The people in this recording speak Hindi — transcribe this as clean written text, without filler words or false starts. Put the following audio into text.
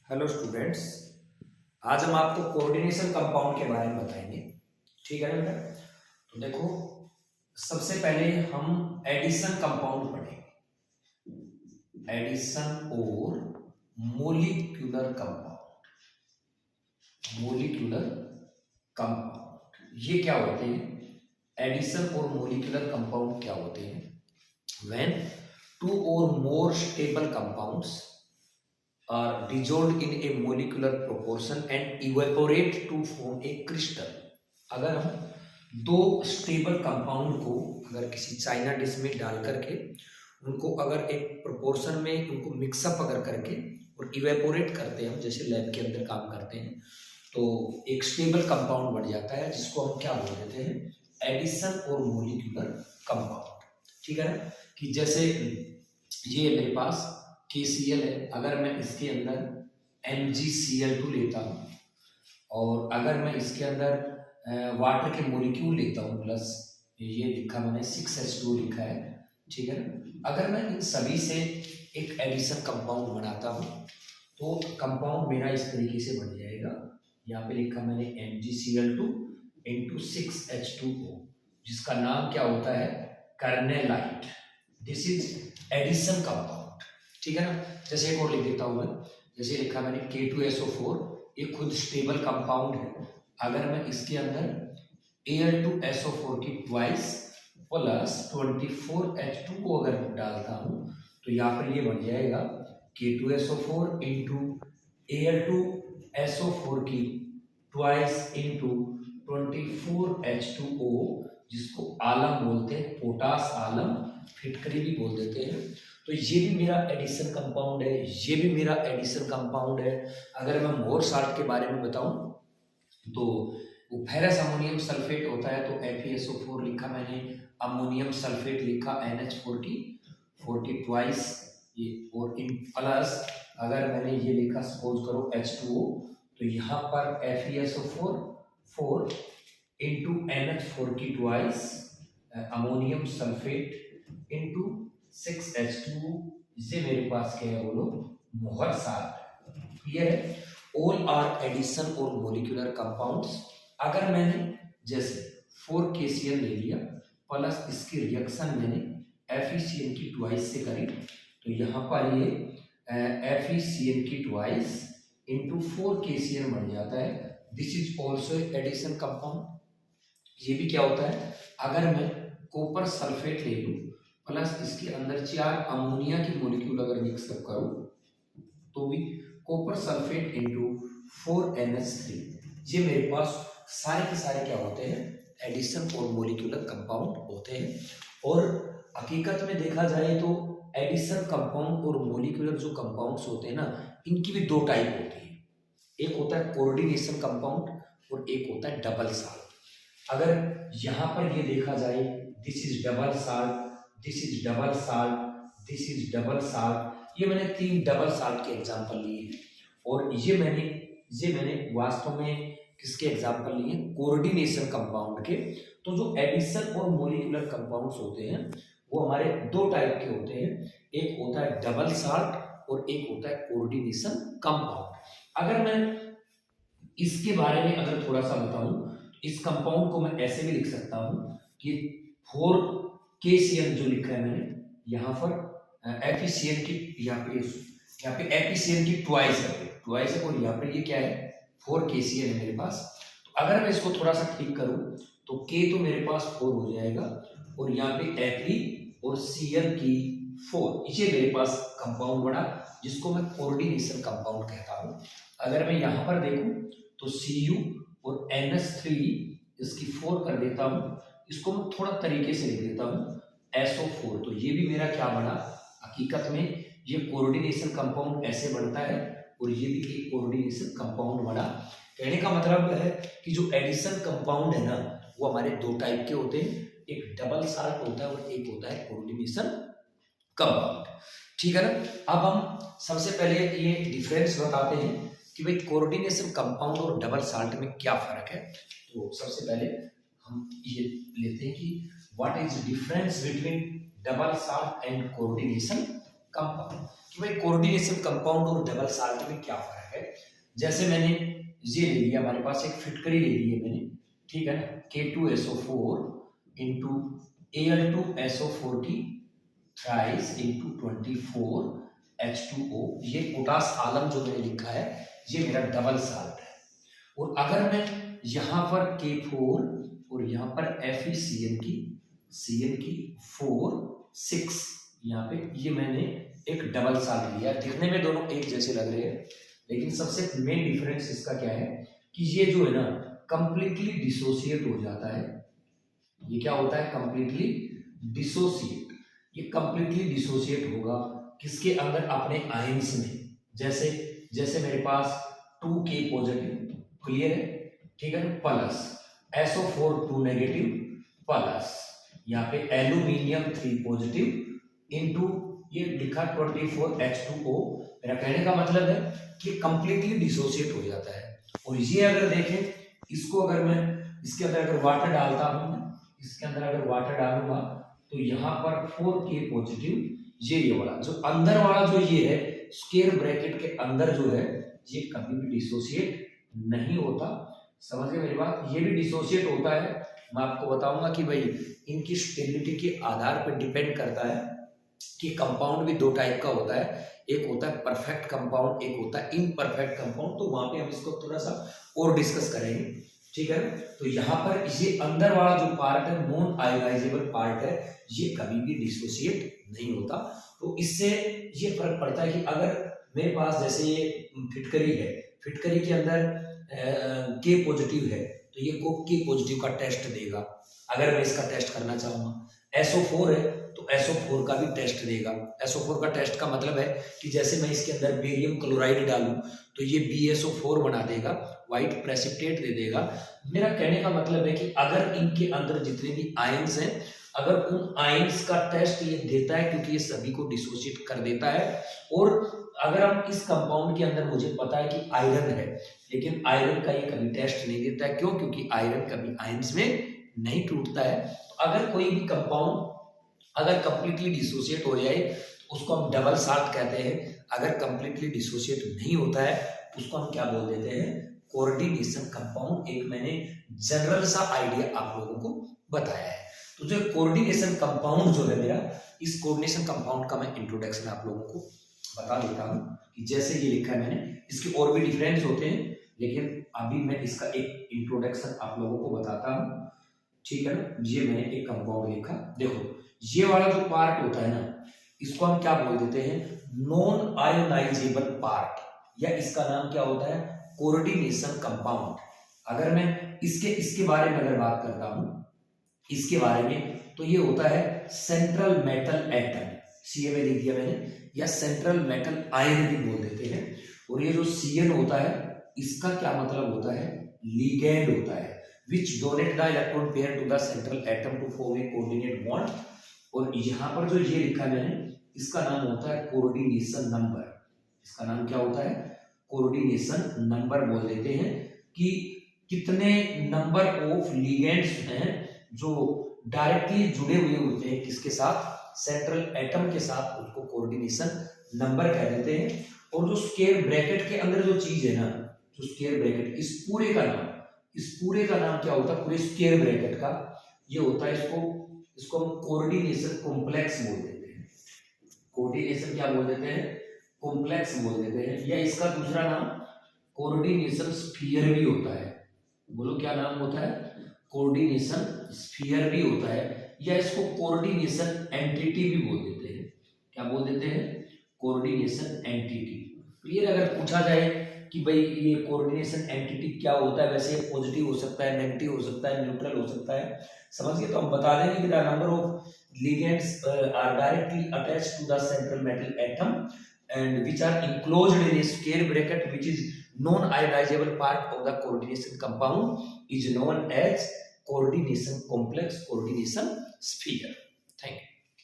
Hello students. आज हम आपको कोऑर्डिनेशन कंपाउंड के बारे में बताएंगे। ठीक है ना बेटा? तो देखो, सबसे पहले हम एडिशन कंपाउंड पढ़ेंगे। एडिशन और मोलिक्यूलर कंपाउंड। मोलिक्यूलर कंपाउंड ये क्या होते हैं? एडिशन और मोलिक्यूलर कंपाउंड क्या होते हैं? व्हेन टू और more stable compounds are dissolved in a molecular proportion and evaporate to form a crystal। अगर हम दो स्टेबल कंपाउंड को अगर किसी चाइना डिश में डाल करके उनको अगर एक प्रोपोर्शन में उनको मिक्सअप अगर करके और इवेपोरेट करते हैं, हम जैसे लैब के अंदर काम करते हैं, तो एक स्टेबल कंपाउंड बन जाता है जिसको हम क्या बोल देते हैं? एडिशन और मोलिक्यूलर कंपाउंड। ठीक है ना? कि जैसे ये मेरे पास KCl है, अगर मैं इसके अंदर MgCl2 लेता हूँ और अगर मैं इसके अंदर वाटर के मोलिक्यूल लेता हूँ प्लस ये लिखा मैंने 6H2 लिखा है। ठीक है ना? अगर मैं इन सभी से एक एडिशन कंपाउंड बनाता हूँ तो कंपाउंड मेरा इस तरीके से बन जाएगा। यहाँ पे लिखा मैंने MgCl2 इंटू 6H2O, जिसका नाम क्या होता है? Carnallite. This is addition compound. ठीक है ना? जैसे एक और लिख देता हूं मैं, जैसे लिखा मैंने K2SO4, ये खुद स्टेबल कंपाउंड है। अगर मैं इसके अंदर Al2SO4 की ट्वाइस प्लस 24H2O अगर डालता हूं तो यहाँ पर ये बन जाएगा K2SO4 इंटू Al2SO4 की ट्वाइस इंटू 24H2O, जिसको आलम बोलते हैं, पोटास आलम, फिटकरी भी बोल देते हैं। तो ये भी मेरा एडिशन कंपाउंड है, ये भी मेरा एडिशन कंपाउंड है। अगर मैं मोर साल्ट के बारे में बताऊं तो वो फेरस अमोनियम सल्फेट होता है, तो FeSO4 लिखा मैंने, अमोनियम सल्फेट लिखा NH4 की ट्वाइस ये, और इन प्लस अगर मैंने ये लिखा सपोज करो H2O, तो यहाँ पर FeSO4 4 इंटू NH4 की twice ammonium sulphate into 6H2, जिसे मेरे पास क्या है बोलो? मोहर साल्ट। क्लियर है? ऑल आर एडिशन और मोलिकुलर कंपाउंड्स। अगर मैंने जैसे 4KCl ले लिया प्लस इसकी रिएक्शन मैंने FeCl की ट्वाइस से करी, तो यहाँ पर ये FeCl की ट्वाइस इंटू 4KCl बन जाता है। This is also addition compound. ये भी क्या होता है? अगर मैं कॉपर सल्फेट ले लूं प्लस इसके अंदर 4 अमोनिया की मोलिक्यूल अगर मिक्सअप करूं तो भी कॉपर सल्फेट इंटू 4NH3, ये मेरे पास सारे के सारे क्या होते हैं? एडिशन और मोलिकुलर कंपाउंड होते हैं। और हकीकत में देखा जाए तो एडिशन कंपाउंड और मोलिकुलर जो कंपाउंड्स होते हैं ना, इनकी भी दो टाइप होती है। एक होता है कोऑर्डिनेशन कंपाउंड और एक होता है डबल साल्ट। अगर यहाँ पर ये देखा जाए, this is double salt, this is double salt, this is double salt, ये मैंने 3 डबल साल्ट के एग्जांपल लिए हैं। और ये मैंने वास्तव में किसके एग्जांपल लिए? कोऑर्डिनेशन कंपाउंड के। तो जो एडिशन और मोलिकुलर कंपाउंड्स होते हैं वो हमारे दो टाइप के होते हैं, एक होता है डबल साल्ट और एक होता है कोऑर्डिनेशन कंपाउंड। अगर मैं इसके बारे में अगर थोड़ा सा बताऊं, इस कंपाउंड को मैं ऐसे भी लिख सकता हूं कि 4KCl जो लिखा है मैंने यहाँ पर FeCl की, यहाँ पे FeCl की ट्वाइस है और यहाँ पे ये क्या है? 4KCl है मेरे पास। तो अगर मैं इसको थोड़ा सा ठीक करूं तो K तो मेरे पास 4 हो जाएगा और यहाँ पे Fe और Cl की 4, ये मेरे पास कंपाउंड बना जिसको मैं कोऑर्डिनेशन कंपाउंड कहता हूँ। अगर मैं यहाँ पर देखूं तो Cu और NH3 इसकी 4 कर देता हूँ, इसको मैं थोड़ा तरीके से लिख देता हूँ SO4, तो ये भी मेरा क्या बना? हकीकत में ये कोऑर्डिनेशन कंपाउंड ऐसे बनता है और ये भी एक कोऑर्डिनेशन कंपाउंड बना। कहने का मतलब है कि जो एडिशन कंपाउंड है ना, वो हमारे दो टाइप के होते हैं, एक डबल साल्ट होता है और एक होता है कोऑर्डिनेशन कंपाउंड। ठीक है ना? अब हम सबसे पहले ये डिफरेंस बताते हैं कि भाई कोऑर्डिनेशन कंपाउंड और डबल साल्ट में क्या फर्क है। तो सबसे पहले हम ये लेते हैं कि what is difference between double salt and coordination compound. कि भाई कोऑर्डिनेशन कंपाउंड और डबल साल्ट में क्या फर्क है। जैसे मैंने ये ले लिया, हमारे पास एक फिटकरी ले ली है मैंने, ठीक है ना, K2SO4 into Al2SO40 thrice into 24H2O, ये पोटास आलम जो मैंने लिखा है ये मेरा डबल साल्ट है। और अगर मैं यहाँ पर K4 और यहाँ पर FeCN की 4 6 यहाँ पे, ये मैंने एक डबल साल्ट लिया। दिखने में दोनों एक जैसे लग रहे हैं, लेकिन सबसे मेन डिफरेंस इसका क्या है कि ये जो है ना कंप्लीटली डिसोसिएट हो जाता है। ये क्या होता है, कंप्लीटली डिसोसिएट। ये कंप्लीटली डिसोसिएट होगा किसके अंदर, अपने आयंस में। जैसे जैसे मेरे पास 2K पॉजिटिव, क्लियर है, ठीक है, प्लस SO4 2 नेगेटिव प्लस यहाँ पे एल्यूमिनियम 3 पॉजिटिव इंटू ये लिखा 24H2O। मेरा कहने का मतलब है कि कंप्लीटली डिसोसिएट हो जाता है। और ये अगर देखें इसको, अगर मैं इसके अंदर अगर वाटर डालता हूँ, इसके अंदर अगर वाटर डालूंगा तो यहाँ पर 4K पॉजिटिव, ये वाला जो अंदर वाला जो ये है स्क्वायर ब्रैकेट के अंदर जो है, ये कभी भी डिसोसिएट नहीं होता। समझ गए मेरी बात। ये भी डिसोसिएट होता है, मैं आपको बताऊंगा कि भाई इनकी स्टेबिलिटी के आधार पर डिपेंड करता है कि कंपाउंड भी दो टाइप का होता है, एक होता है परफेक्ट कंपाउंड, एक होता है इनपरफेक्ट कंपाउंड। तो वहां पे हम इसको थोड़ा सा और डिस्कस करेंगे, ठीक है। तो यहाँ पर ये अंदर वाला जो पार्ट है, नॉन आयोनाइजेबल पार्ट है, ये कभी भी डिसोसिएट नहीं होता। तो इससे ये फर्क पड़ता है कि अगर मेरे पास जैसे ये फिटकरी है, फिटकरी के अंदर K पॉजिटिव है तो ये को K पॉजिटिव का टेस्ट देगा। अगर मैं इसका टेस्ट करना चाहूंगा, SO4 है तो SO4 का भी टेस्ट देगा। SO4 का टेस्ट का मतलब है कि जैसे मैं इसके अंदर बेरियम क्लोराइड डालूं तो ये BSO4 बना देगा, व्हाइट प्रेसिपिटेट दे देगा। मेरा कहने का मतलब है कि अगर इनके अंदर जितने भी आयंस हैं, अगर उन आयंस का टेस्ट ये देता है, क्योंकि ये सभी को डिसोसिएट कर देता है। और अगर हम इस कंपाउंड के अंदर, मुझे पता है कि आयरन है, लेकिन आयरन का ये कभी टेस्ट नहीं देता है। क्यों? क्योंकि आयरन कभी आयंस में नहीं टूटता है। तो अगर कोई भी कंपाउंड अगर कंप्लीटली डिसोसिएट हो जाए तो उसको हम डबल साल्ट कहते हैं। अगर कंप्लीटली डिसोसिएट नहीं होता है उसको हम क्या बोल देते हैं, कोऑर्डिनेशन कंपाउंड। एक मैंने जनरल सा आइडिया आप लोगों को बताया है। तो जो कोऑर्डिनेशन कंपाउंड जो है मेरा, इस कोऑर्डिनेशन कंपाउंड का मैं इंट्रोडक्शन आप लोगों को बता देता हूँ कि जैसे ये लिखा है मैंने, इसके और भी डिफरेंस होते हैं, लेकिन अभी मैं इसका एक इंट्रोडक्शन आप लोगों को बताता हूँ, ठीक है ना। ये मैंने एक कंपाउंड लिखा, देखो ये वाला जो पार्ट होता है ना, इसको हम क्या बोल देते हैं, नॉन आयोनाइजेबल पार्ट, या इसका नाम क्या होता है, कोऑर्डिनेशन कंपाउंड। अगर मैं इसके बारे में अगर बात करता हूं, इसके बारे में, तो ये होता है सेंट्रल मेटल एटम, CA में लिख दिया मैंने, या सेंट्रल मेटल आयन भी बोल देते हैं। और ये जो CN होता है, इसका क्या मतलब होता है, लिगेंड होता है, which donate the electron pair to the central atom to form a coordinate bond। और यहाँ पर जो ये लिखा है मैंने, इसका नाम होता है कोऑर्डिनेशन नंबर। इसका नाम क्या होता है, कोऑर्डिनेशन नंबर बोल देते हैं कि कितने नंबर ऑफ लिगेंड्स हैं जो डायरेक्टली जुड़े हुए होते हैं किसके साथ, सेंट्रल एटम के साथ, उसको कोऑर्डिनेशन नंबर कह देते हैं। और जो स्क्वायर ब्रैकेट के अंदर जो चीज है ना, जो स्क्वायर ब्रैकेट, इस पूरे का नाम क्या होता है, पूरे स्क्वायर ब्रैकेट का ये होता है, इसको हम कोऑर्डिनेशन कॉम्प्लेक्स बोल देते हैं। कोऑर्डिनेशन क्या बोल देते हैं, कॉम्प्लेक्स बोल देते हैं। या इसका दूसरा नाम कोऑर्डिनेशन स्फीयर भी होता है। बोलो क्या नाम होता है, कोऑर्डिनेशन स्फीयर भी होता है, या इसको कोऑर्डिनेशन एंटिटी भी बोल देते हैं। क्या बोल देते हैं, कोऑर्डिनेशन एंटिटी। क्लियर। अगर पूछा जाए कि भाई ये कोऑर्डिनेशन एंटिटी क्या होता है, वैसे पॉजिटिव हो सकता है, नेगेटिव हो सकता है, न्यूट्रल हो सकता है, समझ गए, तो हम बता देंगे कि the number of ligands are directly attached to the central metal atom and which are enclosed in a square bracket which is non-ionizable part of the coordination compound is known as coordination complex, coordination sphere. Thank you.